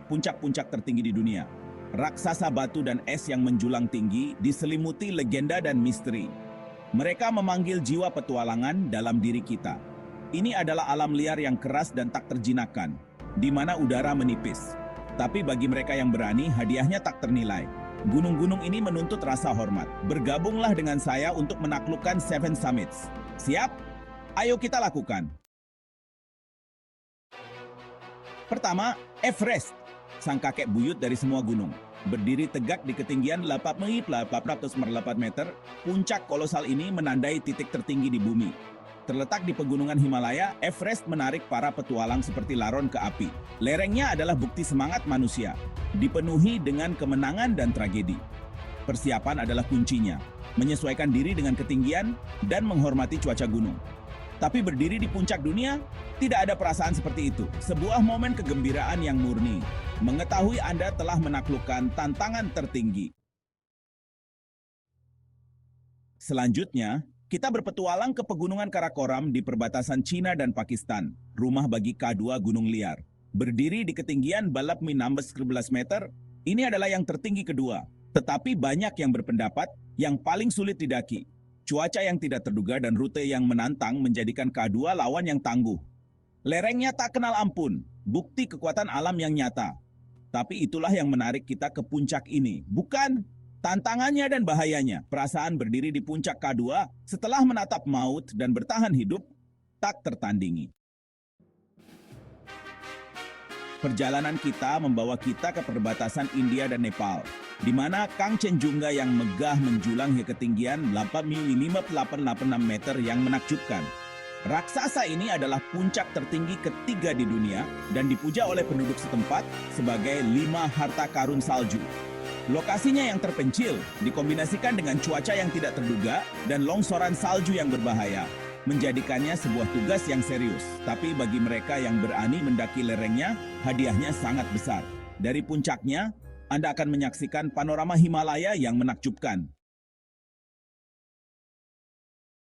puncak-puncak tertinggi di dunia. Raksasa batu dan es yang menjulang tinggi diselimuti legenda dan misteri. Mereka memanggil jiwa petualangan dalam diri kita. Ini adalah alam liar yang keras dan tak terjinakkan, di mana udara menipis. Tapi bagi mereka yang berani, hadiahnya tak ternilai. Gunung-gunung ini menuntut rasa hormat. Bergabunglah dengan saya untuk menaklukkan Seven Summits. Siap? Ayo kita lakukan. Pertama, Everest, sang kakek buyut dari semua gunung. Berdiri tegak di ketinggian 8.408 meter, puncak kolosal ini menandai titik tertinggi di bumi. Terletak di pegunungan Himalaya, Everest menarik para petualang seperti laron ke api. Lerengnya adalah bukti semangat manusia, dipenuhi dengan kemenangan dan tragedi. Persiapan adalah kuncinya, menyesuaikan diri dengan ketinggian dan menghormati cuaca gunung. Tapi berdiri di puncak dunia, tidak ada perasaan seperti itu. Sebuah momen kegembiraan yang murni, mengetahui Anda telah menaklukkan tantangan tertinggi. Selanjutnya, kita berpetualang ke Pegunungan Karakoram di perbatasan Cina dan Pakistan, rumah bagi K2 Gunung Liar. Berdiri di ketinggian 11 meter, ini adalah yang tertinggi kedua. Tetapi banyak yang berpendapat yang paling sulit didaki. Cuaca yang tidak terduga dan rute yang menantang menjadikan K2 lawan yang tangguh. Lerengnya tak kenal ampun, bukti kekuatan alam yang nyata. Tapi itulah yang menarik kita ke puncak ini, bukan? Tantangannya dan bahayanya. Perasaan berdiri di puncak K2 setelah menatap maut dan bertahan hidup tak tertandingi. Perjalanan kita membawa kita ke perbatasan India dan Nepal, di mana Kangchenjunga yang megah menjulang ke ketinggian 8.586 meter yang menakjubkan. Raksasa ini adalah puncak tertinggi ketiga di dunia dan dipuja oleh penduduk setempat sebagai 5 harta karun salju. Lokasinya yang terpencil dikombinasikan dengan cuaca yang tidak terduga dan longsoran salju yang berbahaya, menjadikannya sebuah tugas yang serius. Tapi bagi mereka yang berani mendaki lerengnya, hadiahnya sangat besar. Dari puncaknya, Anda akan menyaksikan panorama Himalaya yang menakjubkan.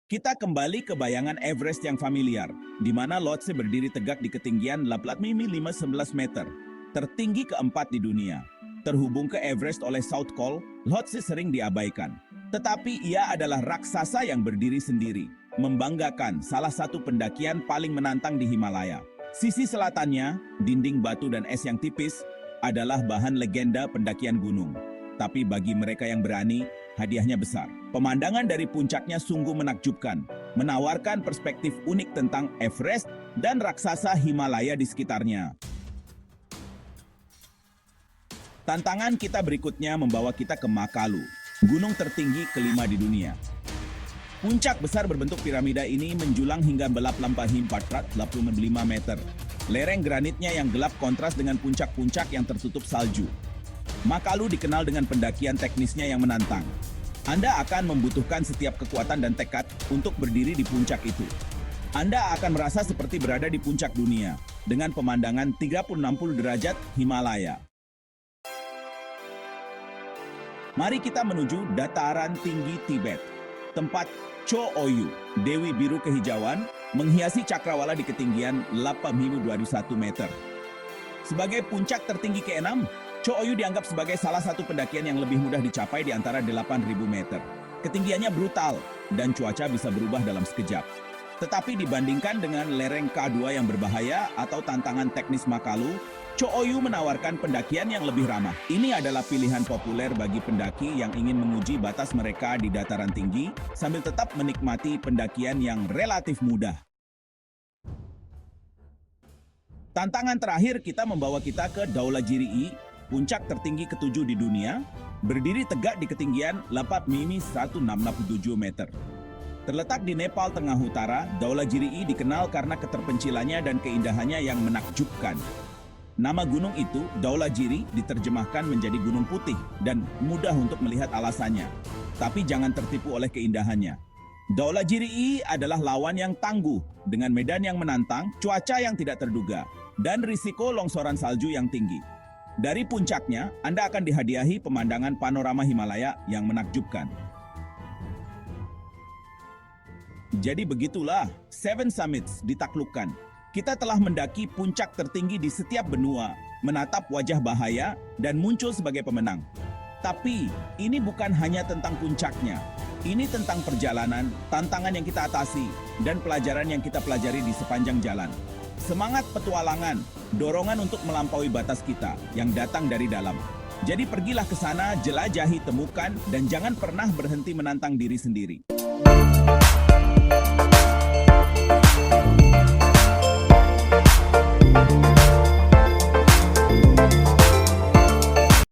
Kita kembali ke bayangan Everest yang familiar, di mana Lhotse berdiri tegak di ketinggian 8.511 meter, tertinggi keempat di dunia. Terhubung ke Everest oleh South Col, Lhotse sering diabaikan. Tetapi ia adalah raksasa yang berdiri sendiri, membanggakan salah satu pendakian paling menantang di Himalaya. Sisi selatannya, dinding batu dan es yang tipis, adalah bahan legenda pendakian gunung. Tapi bagi mereka yang berani, hadiahnya besar. Pemandangan dari puncaknya sungguh menakjubkan, menawarkan perspektif unik tentang Everest dan raksasa Himalaya di sekitarnya. Tantangan kita berikutnya membawa kita ke Makalu, gunung tertinggi kelima di dunia. Puncak besar berbentuk piramida ini menjulang hingga melampaui 485 meter. Lereng granitnya yang gelap kontras dengan puncak-puncak yang tertutup salju. Makalu dikenal dengan pendakian teknisnya yang menantang. Anda akan membutuhkan setiap kekuatan dan tekad untuk berdiri di puncak itu. Anda akan merasa seperti berada di puncak dunia, dengan pemandangan 360 derajat Himalaya. Mari kita menuju dataran tinggi Tibet, tempat Cho Oyu, Dewi Biru Kehijauan, menghiasi cakrawala di ketinggian 8.021 meter. Sebagai puncak tertinggi ke-6, Cho Oyu dianggap sebagai salah satu pendakian yang lebih mudah dicapai di antara 8.000 meter. Ketinggiannya brutal dan cuaca bisa berubah dalam sekejap. Tetapi dibandingkan dengan lereng K2 yang berbahaya atau tantangan teknis Makalu, Cho Oyu menawarkan pendakian yang lebih ramah. Ini adalah pilihan populer bagi pendaki yang ingin menguji batas mereka di dataran tinggi sambil tetap menikmati pendakian yang relatif mudah. Tantangan terakhir kita membawa kita ke Dhaulagiri, puncak tertinggi ketujuh di dunia, berdiri tegak di ketinggian 8.167 meter. Terletak di Nepal tengah utara, Dhaulagiri dikenal karena keterpencilannya dan keindahannya yang menakjubkan. Nama gunung itu, Dhaulagiri, diterjemahkan menjadi gunung putih dan mudah untuk melihat alasannya. Tapi jangan tertipu oleh keindahannya. Dhaulagiri adalah lawan yang tangguh, dengan medan yang menantang, cuaca yang tidak terduga, dan risiko longsoran salju yang tinggi. Dari puncaknya, Anda akan dihadiahi pemandangan panorama Himalaya yang menakjubkan. Jadi begitulah, Seven Summits ditaklukkan. Kita telah mendaki puncak tertinggi di setiap benua, menatap wajah bahaya, dan muncul sebagai pemenang. Tapi, ini bukan hanya tentang puncaknya. Ini tentang perjalanan, tantangan yang kita atasi, dan pelajaran yang kita pelajari di sepanjang jalan. Semangat petualangan, dorongan untuk melampaui batas kita yang datang dari dalam. Jadi pergilah ke sana, jelajahi, temukan, dan jangan pernah berhenti menantang diri sendiri.